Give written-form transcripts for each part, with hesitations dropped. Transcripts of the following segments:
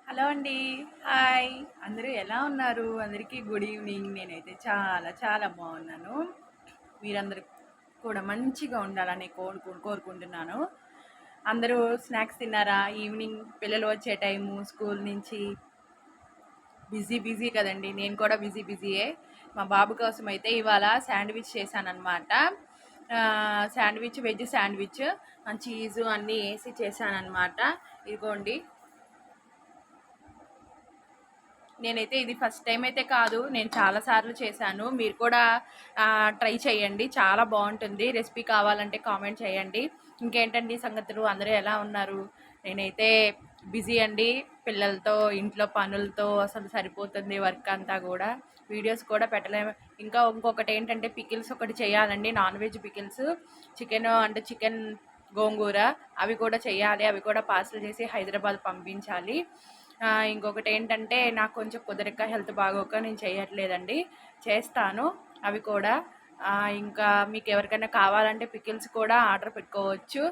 Hello అండి. Hi! అందరూ ఎలా ఉన్నారు? అందరికీ గుడ్ ఈవినింగ్. నేనైతే చాలా చాలా బాగున్నాను. మీరందరూ కూడా మంచిగా ఉండాలని కోరుకుంటున్నాను. అందరూ స్నాక్స్ తిన్నారా? ఈవినింగ్ పిల్లలు వచ్చే టైము స్కూల్ నుంచి బిజీ కదండి. నేను కూడా బిజీయే. మా బాబు కోసం అయితే ఇవాళ శాండ్విచ్ చేశానన్నమాట. శాండ్విచ్, వెజ్ శాండ్విచ్ చీజు అన్నీ వేసి చేశానన్నమాట. ఇదిగోండి. నేనైతే ఇది ఫస్ట్ టైం అయితే కాదు, నేను చాలాసార్లు చేశాను. మీరు కూడా ట్రై చేయండి, చాలా బాగుంటుంది. రెసిపీ కావాలంటే కామెంట్ చేయండి. ఇంకేంటండి సంగతులు, అందరూ ఎలా ఉన్నారు? నేనైతే బిజీ అండి, పిల్లలతో ఇంట్లో పనులతో అసలు సరిపోతుంది వర్క్ అంతా కూడా. వీడియోస్ కూడా పెట్టలేము. ఇంకొకటి ఏంటంటే పికిల్స్ ఒకటి చేయాలండి, నాన్ వెజ్ పికిల్స్. చికెన్ గోంగూర అవి కూడా చేయాలి. అవి కూడా పార్సల్ చేసి హైదరాబాద్ పంపించాలి. ఇంకొకటి ఏంటంటే నాకు కొంచెం కుదరక హెల్త్ బాగోక నేను చేయట్లేదండి, చేస్తాను అవి కూడా. ఇంకా మీకు ఎవరికైనా కావాలంటే పికిల్స్ కూడా ఆర్డర్ పెట్టుకోవచ్చు.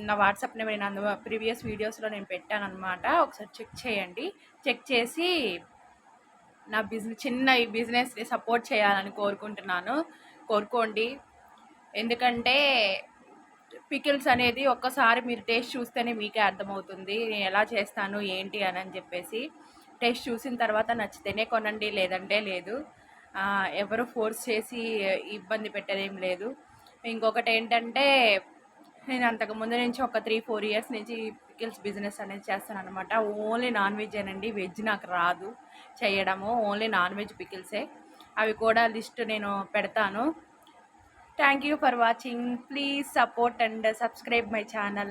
నా వాట్సాప్ నెంబర్ నేను ప్రీవియస్ వీడియోస్లో నేను పెట్టాను అనమాట. ఒకసారి చెక్ చేయండి. చెక్ చేసి నా చిన్న ఈ బిజినెస్ని సపోర్ట్ చేయాలని కోరుకోండి. ఎందుకంటే పికిల్స్ అనేది ఒక్కసారి మీరు టేస్ట్ చూస్తేనే మీకే అర్థమవుతుంది నేను ఎలా చేస్తాను ఏంటి అని చెప్పేసి. టేస్ట్ చూసిన తర్వాత నచ్చితేనే కొనండి, లేదంటే లేదు. ఎవరు ఫోర్స్ చేసి ఇబ్బంది పెట్టదేం లేదు. ఇంకొకటి ఏంటంటే నేను అంతకుముందు నుంచి ఒక 3-4 ఇయర్స్ నుంచి పికిల్స్ బిజినెస్ అనేది చేస్తాను అనమాట. ఓన్లీ నాన్ వెజ్ అనండి, వెజ్ నాకు రాదు చేయడము. ఓన్లీ నాన్ వెజ్ పికిల్సే. అవి కూడా లిస్ట్ నేను పెడతాను. Thank you for watching. Please support and subscribe my channel.